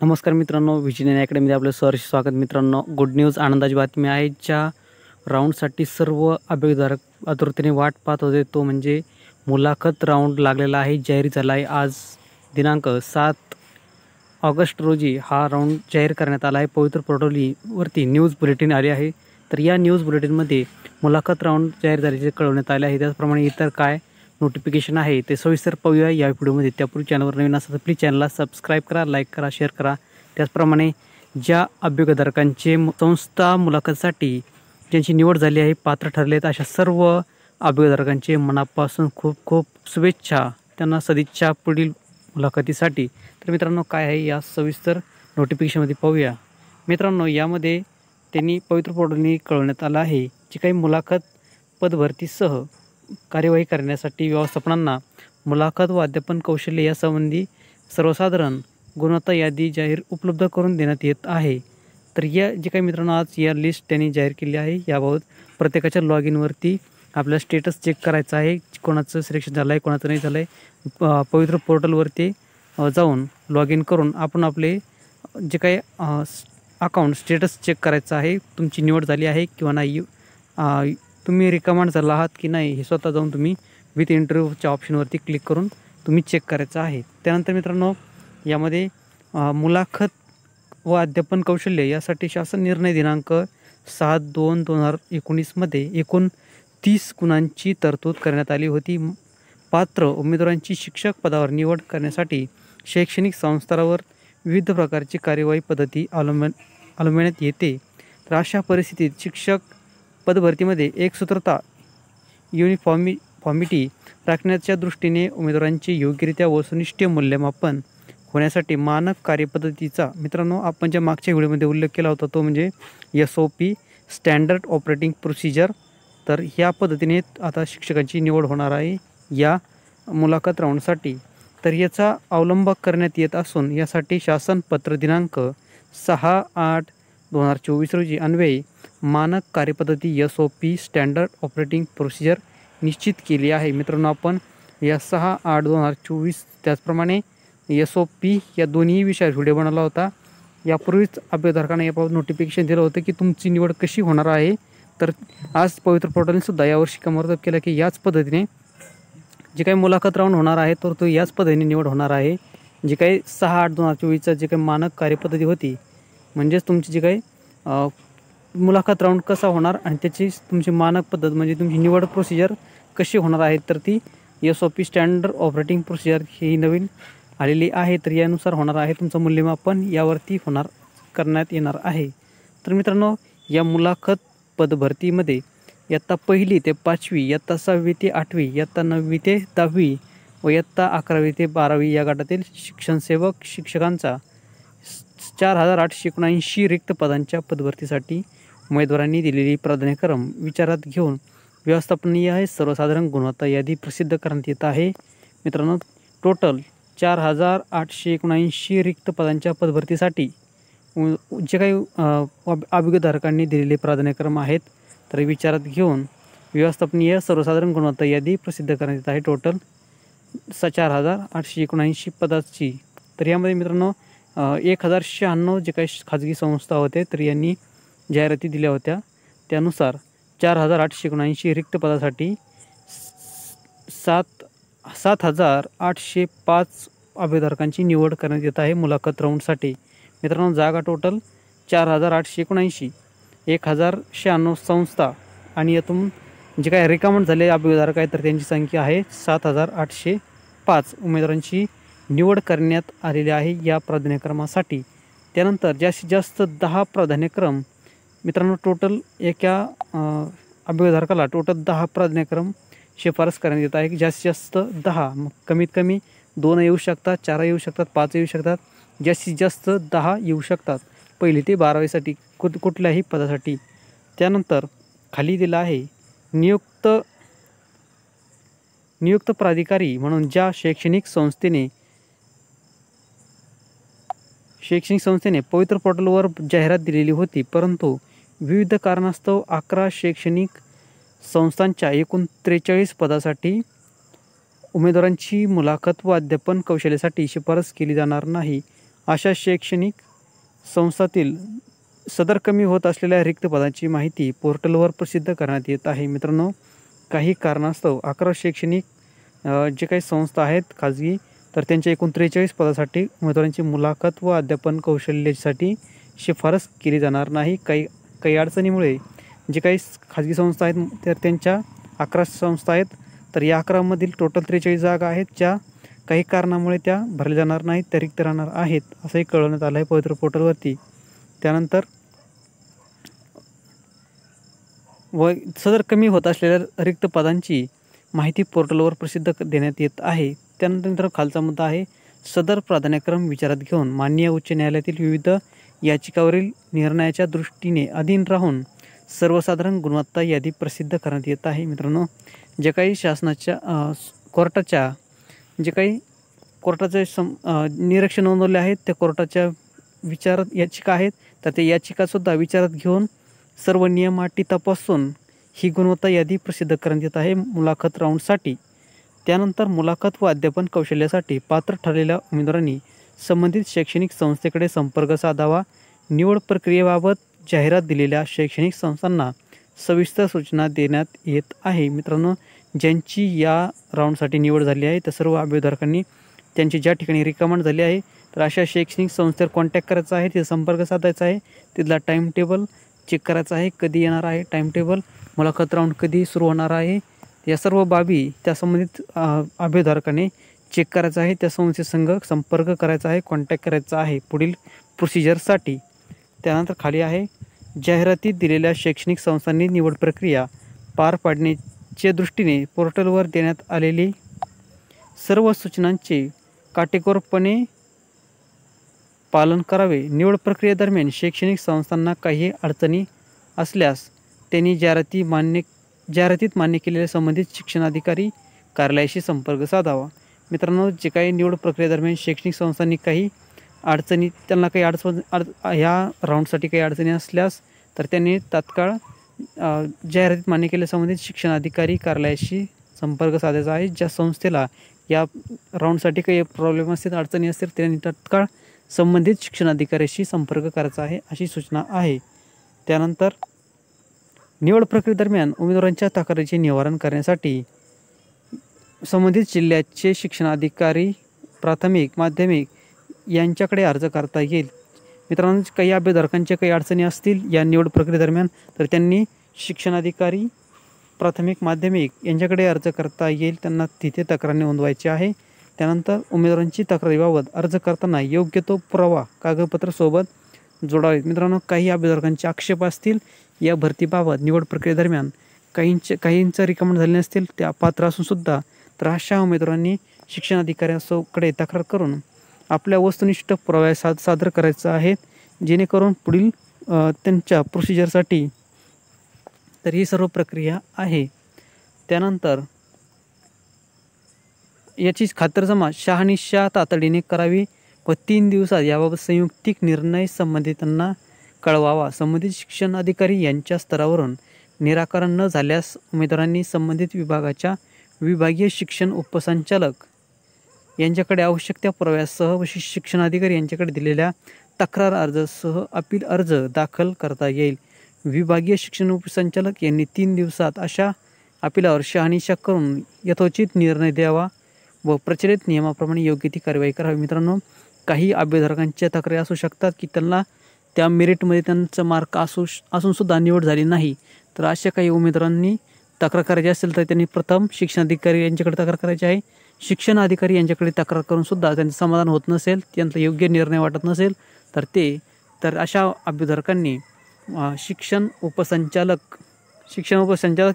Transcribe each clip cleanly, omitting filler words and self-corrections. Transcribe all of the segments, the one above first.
नमस्कार मित्रांनो, विजयन अकॅडमीमध्ये आपलं सहर्ष स्वागत. मित्रांनो, गुड न्यूज, आनंदाची बातमी आहे. ज्या राऊंडसाठी सर्व अभ्यासधारक आतुरतेने वाट पाहत होते, तो म्हणजे मुलाखत राऊंड लागलेला आहे, जाहीर झाला आहे. आज दिनांक 7 ऑगस्ट रोजी हा राऊंड जाहीर करण्यात आला आहे. पवित्र पोर्टलवरती न्यूज बुलेटिन आली आहे. तर या न्यूज बुलेटिनमध्ये मुलाखत राऊंड जाहीर झाल्याचे कळवण्यात आले आहे. त्याचप्रमाणे इतर काय नोटिफिकेशन आहे ते सविस्तर पाहूया या व्हिडिओमध्ये. त्यापूर्वी चॅनलवर नवीन असेल तर प्लीज चॅनलला सबस्क्राईब करा, लाईक करा, शेअर करा. त्याचप्रमाणे ज्या अभ्यासधारकांचे संस्था मुलाखतीसाठी ज्यांची निवड झाली आहे, पात्र ठरलेत, अशा सर्व अभ्यासधारकांचे मनापासून खूप खूप शुभेच्छा, त्यांना सदिच्छा पुढील मुलाखतीसाठी. तर मित्रांनो, काय आहे या सविस्तर नोटिफिकेशनमध्ये पाहूया. मित्रांनो, यामध्ये त्यांनी पवित्र पोर्टलने कळवण्यात आलं आहे, जी काही मुलाखत पदभरतीसह कार्यवाही करण्यासाठी व्यवस्थापनांना मुलाखत व अध्यापन कौशल्य यासंबंधी सर्वसाधारण गुणवत्ता यादी जाहीर उपलब्ध करून देण्यात येत आहे. तर या जे काही मित्रांनो आज या लिस्ट त्यांनी जाहीर केली आहे. याबाबत प्रत्येकाच्या लॉग इनवरती आपल्याला स्टेटस चेक करायचं आहे, कोणाचं सिलेक्शन झालं आहे, कोणाचं नाही झालं आहे. पवित्र पोर्टलवरती जाऊन लॉग इन करून आपण आपले जे काही अकाउंट स्टेटस चेक करायचं आहे, तुमची निवड झाली आहे किंवा नाही, तुम्ही रिकमेंड झाला आहात की नाही, हे स्वतः जाऊन तुम्ही विथ इंटरव्ह्यूच्या ऑप्शनवरती क्लिक करून तुम्ही चेक करायचं आहे. त्यानंतर मित्रांनो, यामध्ये मुलाखत व अध्यापन कौशल्य यासाठी शासन निर्णय दिनांक 7/2/2019 मध्ये एकूण 30 गुणांची तरतूद करण्यात आली होती. पात्र उमेदवारांची शिक्षक पदावर निवड करण्यासाठी शैक्षणिक संस्थांवर विविध प्रकारची कार्यवाही पद्धती अवलंबण्यात येते. तर अशा परिस्थितीत शिक्षक पदभरतीमध्ये एकसूत्रता युनिफॉर्मिटी राखण्याच्या दृष्टीने उमेदवारांचे योग्यरित्या वस्तुनिष्ठ मूल्यमापन होण्यासाठी मानक कार्यपद्धतीचा मित्रांनो आपण ज्या मागच्या व्हिडिओमध्ये उल्लेख केला होता, तो म्हणजे SOP स्टँडर्ड ऑपरेटिंग प्रोसिजर. तर ह्या पद्धतीने आता शिक्षकांची निवड होणार आहे या मुलाखत राऊंडसाठी. तर याचा अवलंब करण्यात येत असून यासाठी शासन पत्र दिनांक 6/8/2024 रोजी अन्वये मानक कार्यपद्धती SOP स्टँडर्ड ऑपरेटिंग प्रोसिजर निश्चित केली आहे. मित्रांनो, आपण या 6/8/2024 त्याचप्रमाणे SOP या दोन्ही विषयावर व्हिडिओ बनवला होता. यापूर्वीच अभ्यासधारकांना याबाबत नोटिफिकेशन दिलं होतं की तुमची निवड कशी होणार आहे. तर आज पवित्र पोर्टलने सुद्धा यावर्षी कमर्दब केलं की याच पद्धतीने जे काही मुलाखत राऊंड होणार आहे तर तो याच पद्धतीने निवड होणार आहे. जे काही 6/8/2024चा जे काही मानक कार्यपद्धती होती, म्हणजेच तुमची जी काही मुलाखत राऊंड कसा होणार आणि त्याची तुमची मानक पद्धत म्हणजे तुमची निवड प्रोसिजर कशी होणार आहे, तर ती SOP स्टँडर्ड ऑपरेटिंग प्रोसिजर ही नवीन आलेली आहे. तर यानुसार होणार आहे तुमचं मूल्यमापन, यावरती करण्यात येणार आहे. तर मित्रांनो, या मुलाखत पदभरतीमध्ये इयत्ता 1ली ते 5वी, इयत्ता 6वी ते 8वी, इयत्ता 9वी ते 10वी व इयत्ता 11वी ते 12वी या गटातील शिक्षणसेवक शिक्षकांचा 4,879 रिक्त पदांच्या पदभरतीसाठी उमेदवारांनी दिलेली प्राधान्यक्रम विचारात घेऊन व्यवस्थापनीय सर्वसाधारण गुणवत्ता यादी प्रसिद्ध करण्यात येत आहे. मित्रांनो, टोटल 4,879 रिक्त पदांच्या पदभरतीसाठी जे काही अभ्यासधारकांनी दिलेले प्राधान्यक्रम आहेत, तर विचारात घेऊन व्यवस्थापनीय सर्वसाधारण गुणवत्ता यादी प्रसिद्ध करण्यात येत आहे. टोटल 4,879 पदाची. तर यामध्ये मित्रांनो 1,096 जे काही खाजगी संस्था होते, तर यांनी जाहिराती दिल्या होत्या. त्यानुसार 4,879 रिक्त पदासाठी 7,805 अभ्यासधारकांची निवड करण्यात येत आहे मुलाखत राऊंडसाठी. मित्रांनो, जागा टोटल 4,879, 1,096 संस्था आणि यातून जे काही रिकमेंड झाले अभ्यासधारक आहेत तर त्यांची संख्या आहे 7,805 उमेदवारांची निवड करण्यात आलेली आहे या प्राधान्यक्रमासाठी. त्यानंतर जास्तीत जास्त 10 प्राधान्यक्रम मित्रांनो, टोटल एका अभ्यासधारकाला टोटल 10 प्राधान्यक्रम शिफारस करण्यात येत आहे. जास्तीत जास्त 10, मग कमीत कमी 2 येऊ शकतात, 4 येऊ शकतात, 5 येऊ शकतात, जास्तीत जास्त 10 येऊ शकतात 1ली ते 12वीसाठी कुठल्याही पदासाठी. त्यानंतर खाली दिलं आहे नियुक्त प्राधिकारी म्हणून ज्या शैक्षणिक संस्थेने पवित्र पोर्टलवर जाहिरात दिलेली होती, परंतु विविध कारणास्तव 11 शैक्षणिक संस्थांच्या एकूण 43 पदासाठी उमेदवारांची मुलाखत व अध्यापन कौशल्यासाठी शिफारस केली जाणार नाही, अशा शैक्षणिक संस्थातील सदर कमी होत असलेल्या रिक्त पदांची माहिती पोर्टलवर प्रसिद्ध करण्यात येत आहे. मित्रांनो, काही कारणास्तव 11 शैक्षणिक जे काही संस्था आहेत खाजगी, तर त्यांच्या एकूण 43 पदासाठी उमेदवारांची मुलाखत व अध्यापन कौशल्यासाठी शिफारस केली जाणार नाही. काही अडचणीमुळे जे काही खाजगी संस्था आहेत तर त्यांच्या 11 संस्था आहेत, तर या 11मधील टोटल 43 जागा आहेत ज्या काही कारणामुळे त्या भरल्या जाणार नाहीत, त्या रिक्त राहणार आहेत असंही कळवण्यात आलं आहे पवित्र पोर्टलवरती. त्यानंतर व सदर कमी होत असलेल्या रिक्त पदांची माहिती पोर्टलवर प्रसिद्ध देण्यात येत आहे. त्यानंतर खालचा मुद्दा आहे, सदर प्राधान्यक्रम विचारात घेऊन माननीय उच्च न्यायालयातील विविध याचिकावरील निर्णयाच्या दृष्टीने अधीन राहून सर्वसाधारण गुणवत्ता यादी प्रसिद्ध करण्यात येत आहे. मित्रांनो, जे काही शासनाच्या कोर्टाचे निरीक्षण नोंदवले आहेत त्या कोर्टाच्या विचारात याचिका आहेत, तर त्या याचिकासुद्धा विचारात घेऊन सर्व नियम अटी तपासून ही गुणवत्ता यादी प्रसिद्ध करण्यात येत आहे मुलाखत राऊंडसाठी. त्यानंतर मुलाखत व अध्यापन कौशल्यासाठी पात्र ठरलेल्या उमेदवारांनी संबंधित शैक्षणिक संस्थेकडे संपर्क साधावा. निवड प्रक्रियेबाबत जाहिरात दिलेल्या शैक्षणिक संस्थांना सविस्तर सूचना देण्यात येत आहे. मित्रांनो, ज्यांची या राऊंडसाठी निवड झाली आहे त्या सर्व अभियोजकांनी त्यांची ज्या ठिकाणी रिकमेंड झाली आहे तर अशा शैक्षणिक संस्थेवर कॉन्टॅक्ट करायचा आहे, तिथे संपर्क साधायचा आहे, तिथला टाईम टेबल चेक करायचा आहे, कधी येणार आहे टाईम टेबल, मुलाखत राऊंड कधी सुरू होणार आहे, या सर्व बाबी त्या संबंधित अभियोजकाने चेक करायचा आहे. त्या संस्थेसंग संपर्क करायचा आहे, कॉन्टॅक्ट करायचा आहे पुढील प्रोसिजरसाठी. त्यानंतर खाली आहे, जाहिरातीत दिलेल्या शैक्षणिक संस्थांनी निवड प्रक्रिया पार पाडण्याच्या दृष्टीने पोर्टलवर देण्यात आलेली सर्व सूचनांचे काटेकोरपणे पालन करावे. निवड प्रक्रियेदरम्यान शैक्षणिक संस्थांना काही अडचणी असल्यास त्यांनी जाहिरातीत मान्य केलेल्या संबंधित शिक्षणाधिकारी कार्यालयाशी संपर्क साधावा. मित्रांनो, जे काही निवड प्रक्रियेदरम्यान शैक्षणिक संस्थांनी ह्या राऊंडसाठी काही अडचणी असल्यास तर त्यांनी तात्काळ जाहिरातीत मान्य केलेल्या संबंधित शिक्षणाधिकारी कार्यालयाशी संपर्क साधायचा आहे. ज्या संस्थेला या राऊंडसाठी काही प्रॉब्लेम असतील, अडचणी असतील, त्यांनी तात्काळ संबंधित शिक्षणाधिकाऱ्याशी संपर्क करायचा आहे अशी सूचना आहे. त्यानंतर निवड प्रक्रियेदरम्यान उमेदवारांच्या तक्रारीचे निवारण करण्यासाठी संबंधित जिल्ह्याचे शिक्षणाधिकारी प्राथमिक माध्यमिक यांच्याकडे अर्ज करता येईल. मित्रांनो, काही अभ्यर्थ्यांच्या काही अडचणी असतील या निवड प्रक्रियेदरम्यान तर त्यांनी शिक्षणाधिकारी प्राथमिक माध्यमिक यांच्याकडे अर्ज करता येईल, त्यांना तिथे तक्रार नोंदवायची आहे. त्यानंतर उमेदवारांची तक्रारीबाबत अर्ज करताना योग्य तो पुरावा कागदपत्र सोबत जोडावेत. मित्रांनो, काही अभ्यर्थ्यांचे आक्षेप असतील या भरतीबाबत निवड प्रक्रियेदरम्यान काहींचं रिकमेंड झाले नसतील, त्या पात्र असून सुद्धा तर अशा उमेदवारांनी शिक्षणाधिकाऱ्यांकडे तक्रार करून आपल्या वस्तुनिष्ठ पुरावे सादर करायचा आहे, जेणेकरून पुढील त्यांच्या प्रोसिजरसाठी तर ही सर्व प्रक्रिया आहे. त्यानंतर याची खातरजमा शहानिशा तातडीने करावी व 3 दिवसात याबाबत संयुक्तिक निर्णय संबंधितांना कळवावा. संबंधित शिक्षण अधिकारी यांच्या स्तरावरून निराकरण न झाल्यास उमेदवारांनी संबंधित विभागाच्या विभागीय शिक्षण उपसंचालक यांच्याकडे आवश्यक त्या पुराव्यासह व शिक्षणाधिकारी यांच्याकडे दिलेल्या तक्रार अर्जासह अपील अर्ज दाखल करता येईल. विभागीय शिक्षण उपसंचालक यांनी 3 दिवसात अशा अपिलावर शहानिशा करून यथोचित निर्णय द्यावा व प्रचलित नियमाप्रमाणे योग्य ती कार्यवाही करावी. मित्रांनो, काही अभ्यर्थकांच्या तक्रारी असू शकतात की त्यांना त्या मेरिटमध्ये त्यांचा मार्क असून सुद्धा निवड झाली नाही, तर अशा काही उमेदवारांनी तक्रार करायची असेल तर त्यांनी प्रथम शिक्षणाधिकारी यांच्याकडे तक्रार करायची आहे. शिक्षण अधिकारी यांच्याकडे तक्रार करून सुद्धा त्यांचं समाधान होत नसेल, त्यांचा योग्य निर्णय वाटत नसेल तर अशा अभ्यर्थकांनी शिक्षण उपसंचालक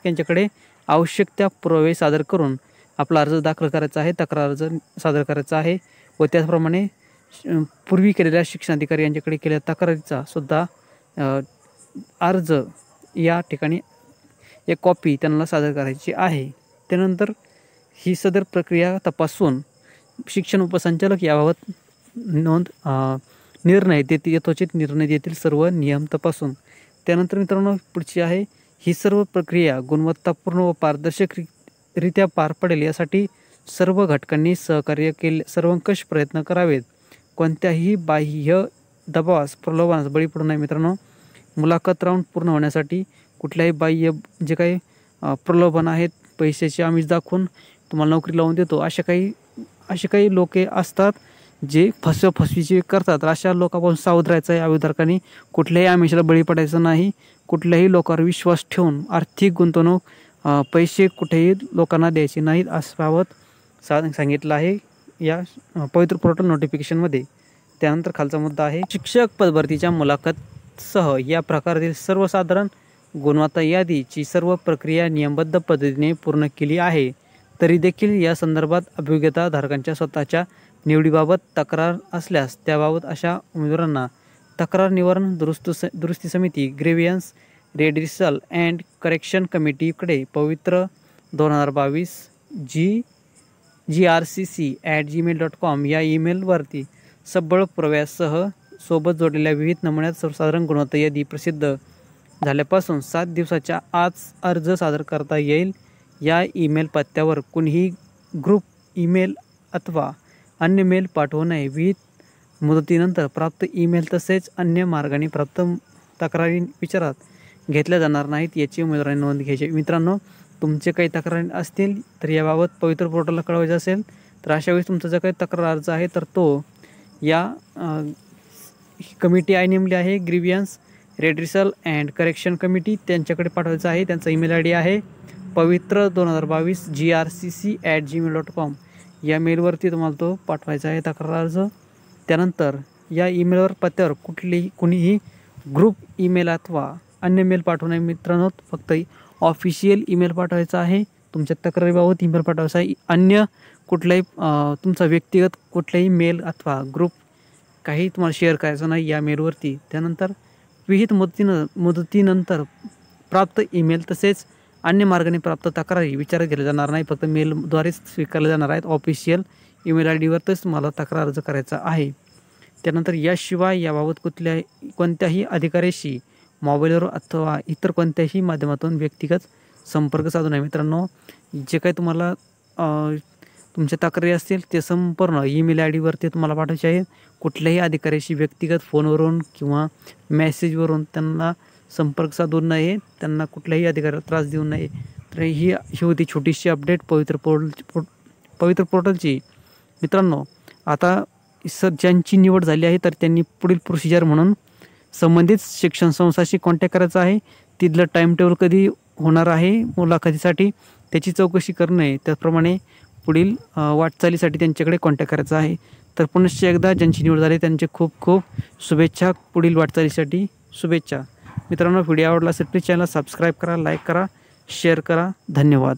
यांच्याकडे आवश्यक त्या पुरावे सादर करून आपला अर्ज दाखल करायचा आहे, तक्रार अर्ज सादर करायचा आहे व त्याचप्रमाणे पूर्वी केलेल्या शिक्षणाधिकारी यांच्याकडे केलेल्या तक्रारीचा सुद्धा अर्ज या ठिकाणी एक कॉपी त्यांना सादर करायची आहे. त्यानंतर ही सदर प्रक्रिया तपासून शिक्षण उपसंचालक याबाबत निर्णय देतील, यथोचित निर्णय देतील सर्व नियम तपासून. त्यानंतर मित्रांनो, पुढची आहे, ही सर्व प्रक्रिया गुणवत्तापूर्ण व पारदर्शकरित्या पार पडेल यासाठी सर्व घटकांनी सर्वंकष प्रयत्न करावेत. कोणत्याही बाह्य दबावास प्रलोभनास बळी पडू नये. मित्रांनो, मुलाखत राऊंड पूर्ण होण्यासाठी कुठल्याही बाह्य जे काही प्रलोभन आहेत, पैशाचे आमिष दाखवून तुम्हाला नोकरी लावून देतो, असे काही लोके असतात जे फसवेची करतात. तर अशा लोकांपासून सावध राहायचं आहे अभिभावकांनी. कुठल्याही आमिषाला बळी पडायचं नाही. कुठल्याही लोकांवर विश्वास ठेवून आर्थिक गुंतवणूक पैसे कुठेही लोकांना द्यायचे नाहीत असं सांगितलं आहे या पवित्र पोर्टल नोटिफिकेशनमध्ये. त्यानंतर खालचा मुद्दा आहे, शिक्षक पदभरतीच्या मुलाखतसह या प्रकारातील सर्वसाधारण गुणवत्ता यादीची सर्व प्रक्रिया नियमबद्ध पद्धतीने पूर्ण केली आहे. तरी देखील या संदर्भात अभियोग्यता धारकांच्या स्वतःच्या निवडीबाबत तक्रार असल्यास त्याबाबत अशा उमेदवारांना तक्रार निवारण दुरुस्ती समिती ग्रेव्हियन्स रेडिसल अँड करेक्शन कमिटीकडे पवित्र 2022 grcc@gmail.com या ईमेलवरती सबळ पुराव्यासह सोबत जोडलेल्या विविध नमुन्यात सर्वसाधारण गुणवत्ता यादी प्रसिद्ध झाल्यापासून 7 दिवसाच्या आत अर्ज सादर करता येईल. या ईमेल पत्त्यावर कुणीही ग्रुप ईमेल अथवा अन्य मेल पाठवू नये. विहित मुदतीनंतर प्राप्त ईमेल तसेच अन्य मार्गाने प्राप्त तक्रारी विचारात घेतल्या जाणार नाहीत याची उमेदवारांनी नोंद घ्यायची. मित्रांनो, तुमचे काही तक्रारी असतील तर याबाबत पवित्र पोर्टलला कळवायचं असेल तर अशा वेळेस तुमचा जो काही तक्रार अर्ज आहे तर तो या कमिटी नेमली आहे ग्रीव्हियन्स रेड्रिसल अँड करेक्शन कमिटी, त्यांच्याकडे पाठवायचा आहे. त्यांचा ईमेल आय डी आहे पवित्र 2022 grcc@gmail.com या मेलवरती तुम्हाला तो पाठवायचा आहे तक्रार अर्ज. त्यानंतर या ईमेलवर पत्त्यावर कुणीही ग्रुप ईमेल अथवा अन्य मेल पाठवू नये. मित्रांनो, फक्त ऑफिशियल ईमेल पाठवायचा आहे. तुमच्या तक्रारीबाबत ईमेल पाठवायचा आहे. अन्य कुठलाही तुमचा व्यक्तिगत कुठलाही मेल अथवा ग्रुप काही तुम्हाला शेअर करायचं नाही या मेलवरती. त्यानंतर विहित मुदतीनंतर प्राप्त ईमेल तसेच अन्य मार्गाने प्राप्त तक्रारी विचारात घेतल्या जाणार नाही. फक्त मेलद्वारेच स्वीकारल्या जाणार आहेत. ऑफिशियल ईमेल आय डीवरच तुम्हाला तक्रार अर्ज करायचा आहे. त्यानंतर याशिवाय याबाबत कोणत्याही अधिकाऱ्याशी मोबाईलवर अथवा इतर कोणत्याही माध्यमातून व्यक्तिगत संपर्क साधू नये. मित्रांनो, जे काही तुम्हाला तुमच्या तक्रारी असतील ते संपूर्ण ईमेल आय डीवरती तुम्हाला पाठवायचे आहे. कुठल्याही अधिकाऱ्याशी व्यक्तिगत फोनवरून किंवा मेसेजवरून त्यांना संपर्क साधू नये. त्यांना कुठल्याही अधिकाऱ्याला त्रास देऊ नये. तर ही होती छोटीशी अपडेट पवित्र पोर्टलची. मित्रांनो, आता ज्यांची निवड झाली आहे तर त्यांनी पुढील प्रोसिजर म्हणून संबंधित शिक्षण संस्थांशी कॉन्टॅक्ट करायचा आहे. तिथलं टाईम टेबल कधी होणार आहे मुलाखतीसाठी त्याची चौकशी करणे, त्याचप्रमाणे पुढील वाटचालीसाठी त्यांच्याकडे कॉन्टॅक्ट करायचा आहे. तर पुनश्च एकदा ज्यांची निवड झाली त्यांचे खूप खूप शुभेच्छा. पुढील वाटचालीसाठी शुभेच्छा. मित्रांनो, व्हिडिओ आवडला असेल प्लीज चॅनल सबस्क्राईब करा, लाईक करा, शेअर करा. धन्यवाद.